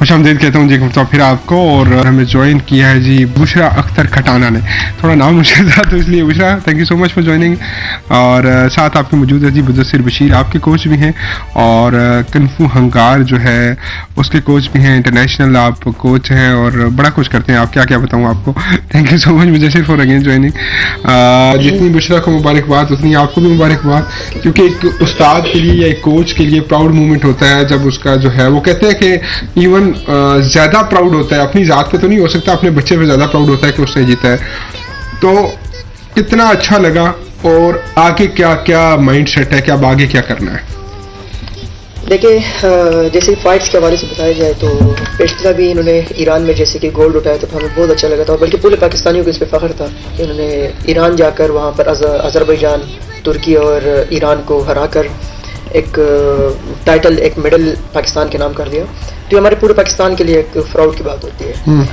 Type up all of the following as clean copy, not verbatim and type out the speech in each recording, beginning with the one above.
खुशामदीद कहता हूँ जी तो फिर आपको। और हमें ज्वाइन किया है जी बुशरा अख्तर खटाना ने, थोड़ा नाम मुश्किल था तो इसलिए Bushra thank you so much for joining. और साथ आपके मौजूद है जी मुदस्सिर बशीर, आपके कोच भी हैं, और कन्फू हंगार जो है उसके कोच भी हैं, इंटरनेशनल आप कोच हैं और बड़ा कुछ करते हैं आप, क्या क्या बताऊँ आपको। Thank you so much Mudassir for again joining. जितनी बुशरा को मुबारकबाद उतनी आपको भी मुबारकबाद, क्योंकि एक उस्ताद के लिए या एक कोच के लिए प्राउड मोमेंट होता है जब उसका जो है वो कहते हैं कि इवन ज़्यादा प्राउड होता है, अपनी ज़ात पे तो नहीं हो सकता, अपने बच्चे पे ज़्यादा प्राउड होता है कि उसने जीता है। तो कितना अच्छा लगा, और आगे क्या क्या माइंड सेट है कि अब आगे क्या करना है? देखिए, जैसे फाइट्स के हवाले से बताया जाए तो पिछला भी इन्होंने ईरान में जैसे कि गोल्ड उठाया तो हमें बहुत अच्छा लगा था, बल्कि पूरे पाकिस्तानियों को इस पर फ़ख्र था कि इन्होंने ईरान जाकर वहाँ पर अज़रबैजान, तुर्की और ईरान को हराकर एक टाइटल, एक मेडल पाकिस्तान के नाम कर दिया। तो हमारे पूरे पाकिस्तान के लिए एक प्राउड की बात होती है।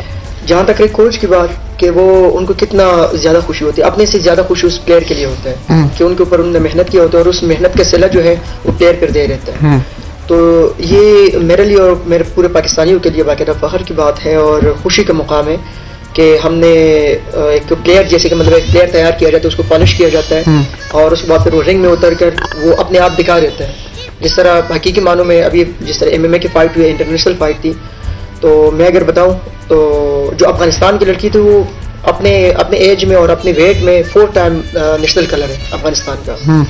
जहाँ तक एक कोच की बात कि वो उनको कितना ज़्यादा खुशी होती है, अपने से ज़्यादा खुशी उस प्लेयर के लिए होता है कि उनके ऊपर उन्होंने मेहनत किया होता है और उस मेहनत का सिला जो है वो प्लेयर पर दे रहता है। तो ये मेरे लिए और मेरे पूरे पाकिस्तानियों के लिए बाकायदा फ़ख्र की बात है और खुशी का मुकाम है कि हमने एक प्लेयर, जैसे कि मतलब एक प्लेयर तैयार किया जाता है, उसको पॉलिश किया जाता है और उसके बाद फिर वो रिंग में उतर कर वो अपने आप दिखा देता है। जिस तरह हकीकी मानों में अभी जिस तरह MMA की फ़ाइट हुई, इंटरनेशनल फ़ाइट थी, तो मैं अगर बताऊं तो जो अफगानिस्तान की लड़की थी वो अपने एज में और अपने वेट में 4 टाइम नेशनल कलर है अफगानिस्तान का।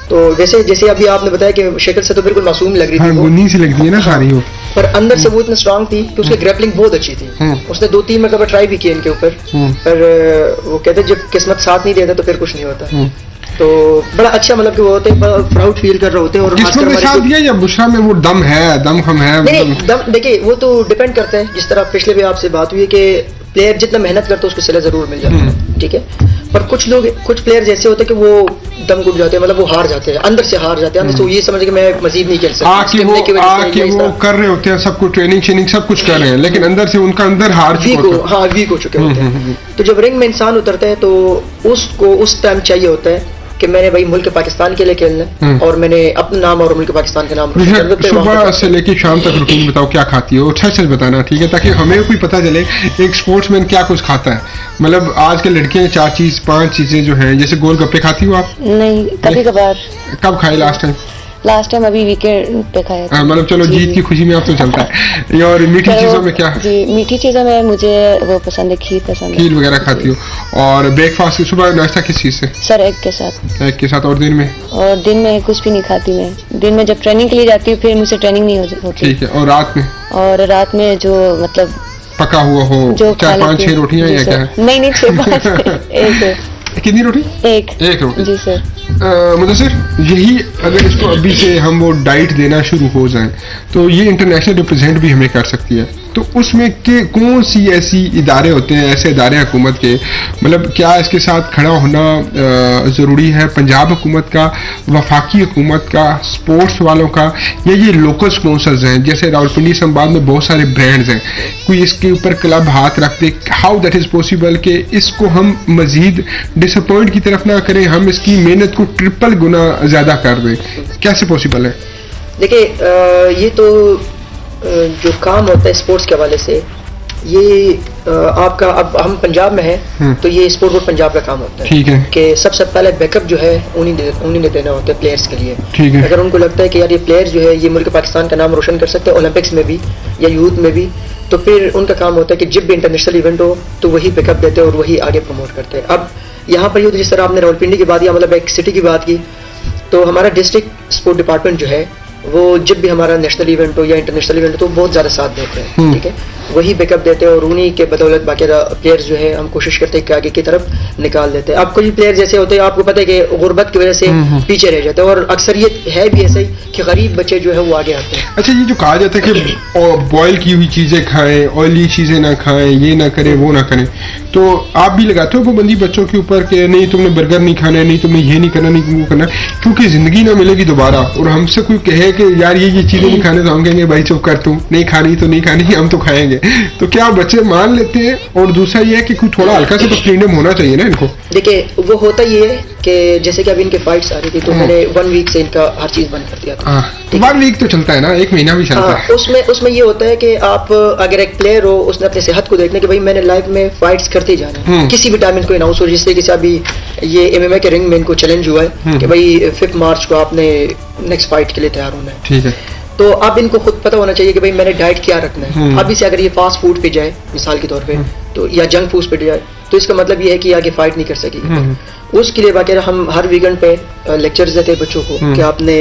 तो वैसे जैसे अभी आपने बताया कि शक्ल से तो बिल्कुल मासूम लग रही थी, गुन्नी सी लगती है ना सारी वो, पर अंदर से वो इतनी स्ट्रांग थी कि उसकी ग्रैपलिंग बहुत अच्छी थी। उसने 2-3 मरतबा ट्राई भी किया इनके ऊपर, पर वो कहते जब किस्मत साथ नहीं देता तो फिर कुछ नहीं होता। तो बड़ा अच्छा मतलब कि वो होते हैं, प्राउड फील कर रहे होते हैं। और किस्मत में साथ दिया या बुशरा में वो दम है, दम हम है? नहीं, दम देखिए वो तो डिपेंड करता है। जिस तरह पिछले भी आपसे बात हुई है कि प्लेयर जितना मेहनत करता है उसको सिला जरूर मिल जाता है, ठीक है। पर कुछ प्लेयर जैसे होते हैं कि वो दम घुट जाते हैं, मतलब वो हार जाते हैं, अंदर से हार जाते हैं, अंदर से वो ये समझ के मैं मजीद नहीं खेल सकता। वो कर रहे होते हैं सब कुछ, ट्रेनिंग सब कुछ कर रहे हैं, लेकिन अंदर से उनका अंदर वीक हो चुके होते हैं। तो जब रिंग में इंसान उतरता है तो उसको उस टाइम चाहिए होता है कि मैंने भाई मुल्क पाकिस्तान के लिए खेलना है और मैंने अपना नाम और मुल्क पाकिस्तान के नाम। सुबह से लेके शाम तक रूटीन बताओ, क्या खाती हो? सच बताना, ठीक है, ताकि हमें कोई पता चले एक स्पोर्ट्समैन क्या कुछ खाता है। मतलब आज के लड़कियां 4-5 चीजें जो हैं, जैसे गोलगप्पे खाती हो आप? नहीं, कभी कभार। कब खाए लास्ट टाइम? अभी वीकेंड पे खाया था। मतलब चलो जीत की खुशी में आप तो चलता है। और मीठी चीजों में क्या? जी, मीठी चीजों में मुझे वो पसंद है, खीर पसंद है। खीर वगैरह खाती हो? और ब्रेकफास्ट सुबह नाश्ता किस चीज से? सर एग के साथ। एग के साथ। और दिन में? और दिन में कुछ भी नहीं खाती मैं। दिन में जब ट्रेनिंग के लिए जाती हूँ फिर मुझसे ट्रेनिंग नहीं होती। ठीक है। और रात में? और रात में जो मतलब पका हुआ हो, जो 4-5-6 रोटियां या क्या है? नहीं 6-5 एक। कितनी रोटी? एक रोटी। जी सर। मुदस्सिर, यही अगर इसको अभी से हम वो डाइट देना शुरू हो जाएं तो ये इंटरनेशनल रिप्रेजेंट भी हमें कर सकती है। तो उसमें के कौन सी ऐसी इदारे होते हैं, ऐसे इदारे हुकूमत के, मतलब क्या इसके साथ खड़ा होना ज़रूरी है? पंजाब हुकूमत का, वफाकी हुकूमत का, स्पोर्ट्स वालों का, या ये लोकल स्पॉन्सर्स हैं? जैसे रावलपिंडी संभाग में बहुत सारे ब्रांड्स हैं, कोई इसके ऊपर क्लब हाथ रख दे, हाउ दैट इज़ पॉसिबल कि इसको हम मजीद डिसअपॉइंट की तरफ ना करें, हम इसकी मेहनत को ट्रिपल गुना ज़्यादा कर दें? कैसे पॉसिबल है? देखिए, ये तो जो काम होता है स्पोर्ट्स के हवाले से, ये आपका, अब हम पंजाब में हैं तो ये स्पोर्ट बोर्ड पंजाब का काम होता है, ठीक है, कि सबसे पहले बैकअप जो है उन्हीं ने देना होता है प्लेयर्स के लिए। ठीक है। अगर उनको लगता है कि यार ये प्लेयर्स जो है ये मुल्क पाकिस्तान का नाम रोशन कर सकते हैं ओलंपिक्स में भी या यूथ में भी, तो फिर उनका काम होता है कि जब भी इंटरनेशनल इवेंट हो तो वही बैकअप देते हैं और वही आगे प्रमोट करते हैं। अब यहाँ पर ये जिस तरह आपने रावलपिंडी की बात या मतलब एक सिटी की बात की, तो हमारा डिस्ट्रिक्ट स्पोर्ट डिपार्टमेंट जो है वो जब भी हमारा नेशनल इवेंट हो या इंटरनेशनल इवेंट हो तो बहुत ज़्यादा साथ देते हैं, ठीक है, वही बैकअप देते हैं और उन्हीं के बदौलत बाकायदा प्लेयर्स जो है हम कोशिश करते हैं कि आगे की तरफ निकाल देते हैं। अब कोई प्लेयर जैसे होते हैं, आपको पता है कि गुर्बत की वजह से पीछे रह जाते हैं और अक्सर ये है भी ऐसा ही कि गरीब बच्चे जो है वो आगे आते हैं। अच्छा, ये जो कहा जाता है कि बॉयल की हुई चीज़ें खाएं, ऑयली चीज़ें ना खाएं, ये ना करें वो ना करें, तो आप भी लगाते हो पाबंदी बच्चों के ऊपर कि नहीं तुमने बर्गर नहीं खाना है, नहीं तुमने ये नहीं करना, नहीं वो करना, क्योंकि ज़िंदगी ना मिलेगी दोबारा। और हमसे कोई कहे कि यार ये चीज़ें नहीं खाने, तो हम कहेंगे भाई चुप कर, तुम नहीं खानी तो नहीं खानी, हम तो खाएंगे। जाएंगे। तो क्या बच्चे मान लेते हैं? और दूसरा ये है कि कुछ थोड़ा हल्का सा तो फ्रीडम होना चाहिए ना इनको। देखिए वो होता ये है कि जैसे कि अभी इनके फाइट्स आ रही थी तो मैंने 1 वीक से इनका हर चीज बंद कर दिया था। 1 वीक तो चलता है ना, 1 महीना भी चलता है। उसमें ये होता है कि आप अगर एक प्लेयर हो, उसने अपनी सेहत को देखना कि भाई मैंने लाइफ में फाइट्स करते जाना है, किसी भी टाइम इनको अनाउंस हो, जिस तरीके से अभी ये MMA के रिंग में इनको चैलेंज हुआ है कि भाई 5 मार्च को आपने नेक्स्ट फाइट के लिए तैयार होना है। ठीक है। तो अब इनको खुद पता होना चाहिए कि भाई मैंने डाइट क्या रखना है। अभी से अगर ये फास्ट फूड पे जाए मिसाल के तौर पे तो या जंक फूड पे जाए तो इसका मतलब ये है कि आगे फाइट नहीं कर सकेगी। उसके लिए बाकी हम हर वीकेंड पे लेक्चर्स देते हैं बच्चों को कि आपने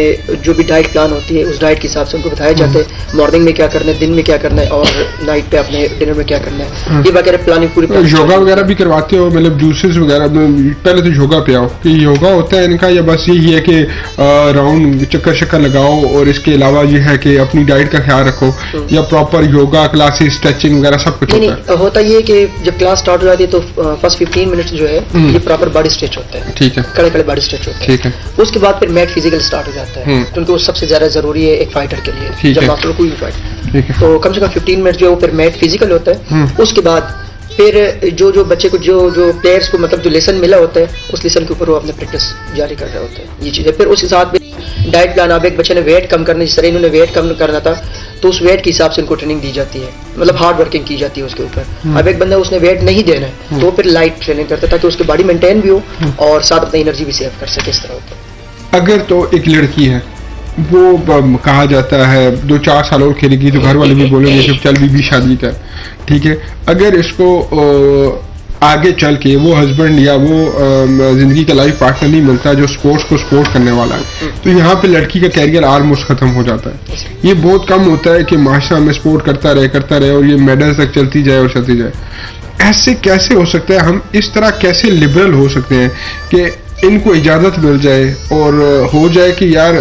जो भी डाइट प्लान होती है उस डाइट के हिसाब से उनको बताया जाता है मॉर्निंग में क्या करना है, दिन में क्या करना है और नाइट पे अपने डिनर में क्या करना है। ये वगैरह प्लानिंग पूरी। योगा वगैरह भी करवाते हो? मतलब जूसेस वगैरह? पहले तो योगा पे आओ कि योगा होता है इनका या बस यही है कि राउंड चक्कर शक्कर लगाओ और इसके अलावा ये है कि अपनी डाइट का ख्याल रखो, या प्रॉपर योगा क्लासेस, स्ट्रेचिंग वगैरह सब कुछ होता है? होता ये कि जब क्लास स्टार्ट हो जाती है तो फर्स्ट 15 मिनट जो है ये प्रॉपर बॉडी स्ट्रेच होता है। ठीक है। कड़े कड़े बॉडी स्ट्रेच होता है। ठीक है। उसके बाद फिर मैट फिजिकल स्टार्ट हो जाता है क्योंकि वो सबसे ज्यादा जरूरी है एक फाइटर के लिए जब आप कोई भी फाइट। तो कम से कम 15 मिनट जो है वो फिर मैट फिजिकल होता है। उसके बाद फिर जो बच्चे को जो प्लेयर्स को मतलब जो लेसन मिला होता है उस लेसन के ऊपर वो अपने प्रैक्टिस जारी कर रहे होते हैं। ये चीजें फिर उस हिसाब में डाइट प्लान। अब एक बच्चे ने वेट कम करना, जिस तरह इन्होंने वेट कम करना था तो उस वेट के हिसाब से उनको ट्रेनिंग दी जाती है, मतलब हार्ड वर्किंग की जाती है उसके ऊपर। अब एक बंदा उसने वेट नहीं देना है तो फिर लाइट ट्रेनिंग करता है ताकि उसकी बॉडी मेंटेन भी हो और साथ अपनी एनर्जी भी सेव कर सके। इस तरह होता है। अगर तो एक लड़की है वो कहा जाता है 2-4 साल और खेलेगी तो घर वाले भी बोलेंगे कि चल भी शादी कर, ठीक है। अगर इसको आगे चल के वो हस्बैंड या वो जिंदगी का लाइफ पार्टनर नहीं मिलता जो स्पोर्ट्स को सपोर्ट करने वाला है तो यहाँ पे लड़की का कैरियर ऑलमोस्ट खत्म हो जाता है। ये बहुत कम होता है कि माशरा में सपोर्ट करता रहे और ये मेडल तक चलती जाए और चलती जाए। ऐसे कैसे हो सकता है? हम इस तरह कैसे लिबरल हो सकते हैं कि इनको इजाज़त मिल जाए और हो जाए कि यार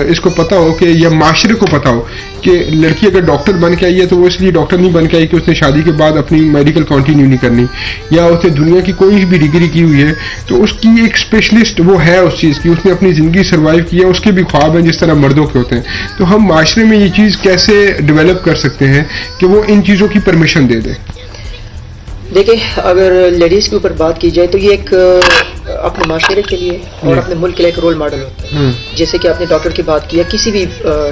इसको पता हो कि या माशरे को पता हो कि लड़की अगर डॉक्टर बन के आई है तो वो इसलिए डॉक्टर नहीं बन के आई कि उसने शादी के बाद अपनी मेडिकल कंटिन्यू नहीं करनी, या उसने दुनिया की कोई भी डिग्री की हुई है तो उसकी एक स्पेशलिस्ट वो है उस चीज़ की, उसने अपनी ज़िंदगी सर्वाइव की है, उसके भी ख्वाब हैं जिस तरह मर्दों के होते हैं। तो हम माशरे में ये चीज़ कैसे डेवलप कर सकते हैं कि वो इन चीज़ों की परमिशन दे दे? देखिए अगर लेडीज़ के ऊपर बात की जाए तो ये एक अपने माशरे के लिए और अपने मुल्क के लिए एक रोल मॉडल होता है। जैसे कि आपने डॉक्टर की बात की है, किसी भी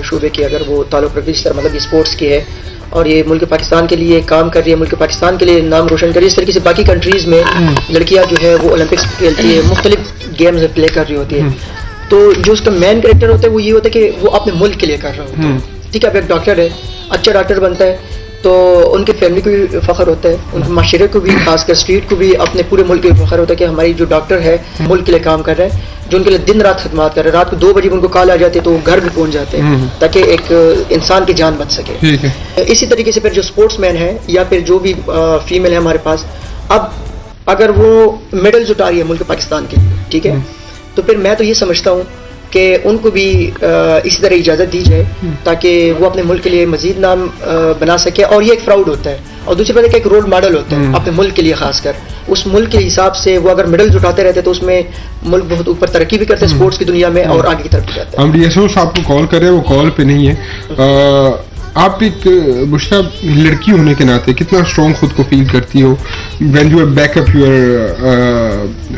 शूबे की अगर वो ताल्लुक रखती है मतलब स्पोर्ट्स की है और ये मुल्क पाकिस्तान के लिए काम कर रही है, मुल्क पाकिस्तान के लिए नाम रोशन कर रही है। इस तरीके से बाकी कंट्रीज़ में लड़कियाँ जो है वो ओलंपिक्स खेलती है, मुख्तलिफ गेम्स में प्ले कर रही होती है। तो जो उसका मेन कैरेक्टर होता है वो ये होता है कि वो अपने मुल्क के लिए कर रहा होता है। ठीक है, अब एक डॉक्टर है, अच्छा डॉक्टर बनता है तो उनके फैमिली को भी फख्र होता है, उनके माशरे को भी, खासकर स्ट्रीट को भी, अपने पूरे मुल्क को फख्र होता है कि हमारी जो डॉक्टर है मुल्क के लिए काम कर रहा है, जो उनके लिए दिन रात खदमात कर रहे हैं। रात को 2 बजे उनको कॉल आ जाती है तो वो घर भी पहुंच जाते हैं ताकि एक इंसान की जान बच सके। इसी तरीके से फिर जो स्पोर्ट्समैन है या फिर जो भी फीमेल है हमारे पास, अब अगर वो मेडल्स उठा रही है मुल्क पाकिस्तान के, ठीक है, तो फिर मैं तो ये समझता हूँ कि उनको भी इसी तरह इजाज़त दी जाए ताकि वो अपने मुल्क के लिए मजीद नाम बना सके। और ये एक प्राउड होता है और दूसरी बात एक रोल मॉडल होता है अपने मुल्क के लिए, खासकर उस मुल्क के हिसाब से वो अगर मेडल्स उठाते रहते तो उसमें मुल्क बहुत ऊपर तरक्की भी करते हैं स्पोर्ट्स की दुनिया में और आगे की तरफ भी जाता है। हम डीएसओ साहब को कॉल कर रहे हैं, वो कॉल पे नहीं है। आप एक बुशरा लड़की होने के नाते कितना स्ट्रॉन्ग खुद को फील करती हो when you backup your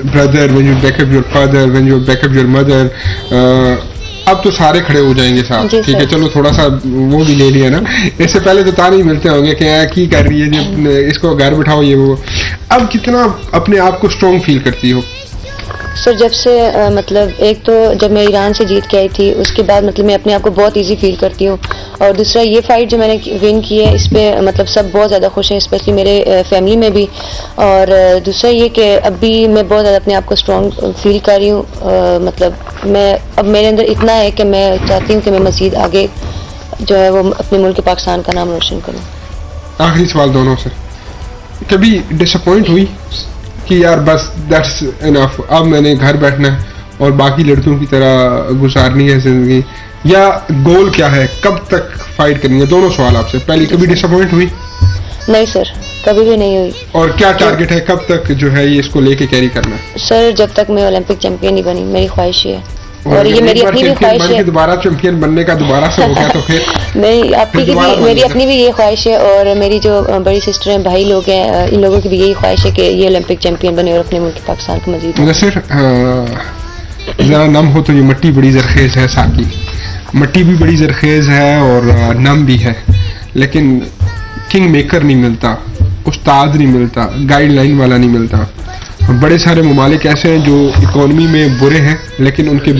brother, when you backup your father, when you backup your mother? अब तो सारे खड़े हो जाएंगे साहब, ठीक है, चलो थोड़ा सा वो भी ले लिया ना, इससे पहले तो ताने ही मिलते होंगे कि की कर रही है जब इसको घर बिठाओ ये वो। अब कितना अपने आप को स्ट्रॉन्ग फील करती हो? सर जब से मतलब एक तो जब मैं ईरान से जीत के आई थी उसके बाद मतलब मैं अपने आप को बहुत इजी फील करती हूँ, और दूसरा ये फाइट जो मैंने विन की है इस पे मतलब सब बहुत ज़्यादा खुश हैं, स्पेशली मेरे फैमिली में भी। और दूसरा ये कि अभी मैं बहुत ज़्यादा अपने आप को स्ट्रॉन्ग फील कर रही हूँ, मतलब मैं अब मेरे अंदर इतना है कि मैं चाहती हूँ कि मैं मज़ीद आगे जो है वो अपने मुल्क पाकिस्तान का नाम रोशन करूँ। आखिरी सवाल दोनों से, कभी डिसअपॉइंट हुई कि यार बस दैट्स इनफ, अब मैंने घर बैठना है और बाकी लड़कियों की तरह गुजारनी है जिंदगी, या गोल क्या है, कब तक फाइट करनी है? दोनों सवाल आपसे। पहले कभी डिसअपॉइंट हुई? नहीं सर, कभी भी नहीं हुई। और क्या टारगेट है, कब तक जो है ये इसको लेके कैरी करना है? सर जब तक मैं ओलंपिक चैंपियन नहीं बनी, मेरी ख्वाहिश है। और ये मेरी अपनी भी ख्वाहिश है। दोबारा चैंपियन बनने का दोबारा से हो गया तो फिर नहीं, आपकी भी मेरी अपनी भी ये ख्वाहिश है, और मेरी जो बड़ी सिस्टर हैं, भाई लोग हैं, इन लोगों की भी यही ख्वाहिश है कि ये ओलंपिक चैंपियन बने और अपने मुल्क पाकिस्तान को मजीद। नसीर, ज़रा नम हो तो ये मिट्टी बड़ी जरखेज़ है, साकी मिट्टी भी बड़ी जरखेज़ है और नम भी है, लेकिन किंग मेकर नहीं मिलता, उस्ताद नहीं मिलता, गाइडलाइन वाला नहीं मिलता। बड़े सारे ममालिक ऐसे हैं जो इकोनॉमी में बुरे हैं, लेकिन उनके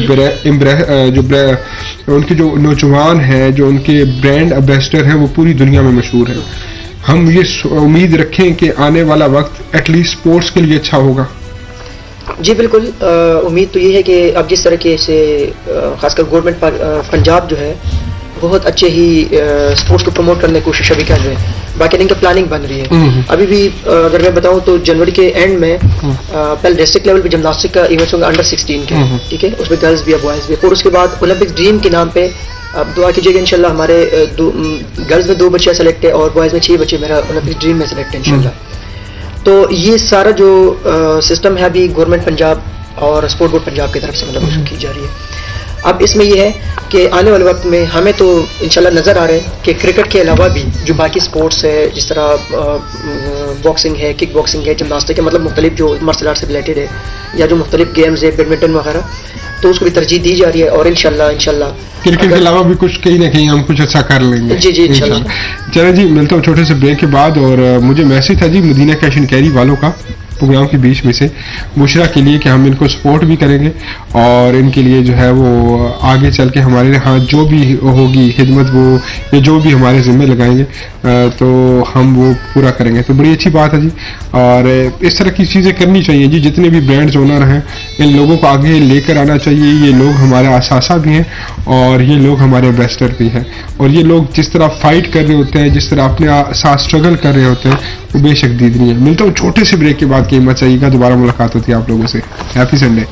उनके जो नौजवान हैं, जो उनके ब्रांड एम्बेसडर हैं, वो पूरी दुनिया में मशहूर हैं। हम ये उम्मीद रखें कि आने वाला वक्त एटलीस्ट स्पोर्ट्स के लिए अच्छा होगा। जी बिल्कुल, उम्मीद तो ये है कि अब जिस तरीके से खासकर गवर्नमेंट पंजाब जो है बहुत अच्छे ही स्पोर्ट्स को प्रमोट करने की कोशिश अभी कर रहे हैं, बाकी इनका प्लानिंग बन रही है। अभी भी अगर मैं बताऊं तो जनवरी के एंड में पहले डिस्ट्रिक्ट लेवल पे जिमनास्टिक का इवेंट्स होंगे अंडर 16 के, ठीक है, उसमें गर्ल्स भी है, बॉयज़ भी है। फिर उसके बाद ओलंपिक ड्रीम के नाम पे अब दुआ कीजिएगा इंशाल्लाह, हमारे गर्ल्स में 2 बच्चे सेलेक्ट है और बॉयज़ में 6 बच्चे मेरा ओलंपिक ड्रीम में सेलेक्ट है इंशाल्लाह। तो ये सारा जो सिस्टम है अभी गवर्नमेंट पंजाब और स्पोर्ट बोर्ड पंजाब की तरफ से मतलब उसको की जा रही है। अब इसमें यह है कि आने वाले वक्त में हमें तो इंशाल्लाह नज़र आ रहा है कि क्रिकेट के अलावा भी जो बाकी स्पोर्ट्स है, जिस तरह बॉक्सिंग है, किक बॉक्सिंग है, जिमनास्टिक है, मतलब मुख्तलिफ जो मार्शल आर्ट से रिलेटेड है, या जो मुख्तलिफ गेम्स है, बैडमिंटन वगैरह, तो उसको भी तरजीह दी जा रही है। और इंशाल्लाह क्रिकेट के अलावा भी कुछ कहीं ना कहीं हम कुछ अच्छा कर लेंगे। जी जी इंशाल्लाह। चलो जी, मिलता हूँ छोटे से ब्रेक के बाद। और मुझे मैसेज था जी मदीना कैश एंड कैरी वालों का प्रोग्राम के बीच में से, बुशरा के लिए, कि हम इनको सपोर्ट भी करेंगे और इनके लिए जो है वो आगे चल के हमारे यहाँ जो भी होगी खिदमत, वो ये जो भी हमारे ज़िम्मे लगाएंगे तो हम वो पूरा करेंगे। तो बड़ी अच्छी बात है जी, और इस तरह की चीज़ें करनी चाहिए जी। जितने भी ब्रांड्स ओनर हैं, इन लोगों को आगे लेकर आना चाहिए। ये लोग हमारे असासा भी हैं और ये लोग हमारे इन्वेस्टर भी हैं, और ये लोग जिस तरह फाइट कर रहे होते हैं, जिस तरह अपने साथ स्ट्रगल कर रहे होते हैं, वो बेशक दीदनी है। मिलता हूँ छोटे से ब्रेक के बाद, कि हिम्मत चाहिएगा, दोबारा मुलाकात होती है आप लोगों से। Happy Sunday.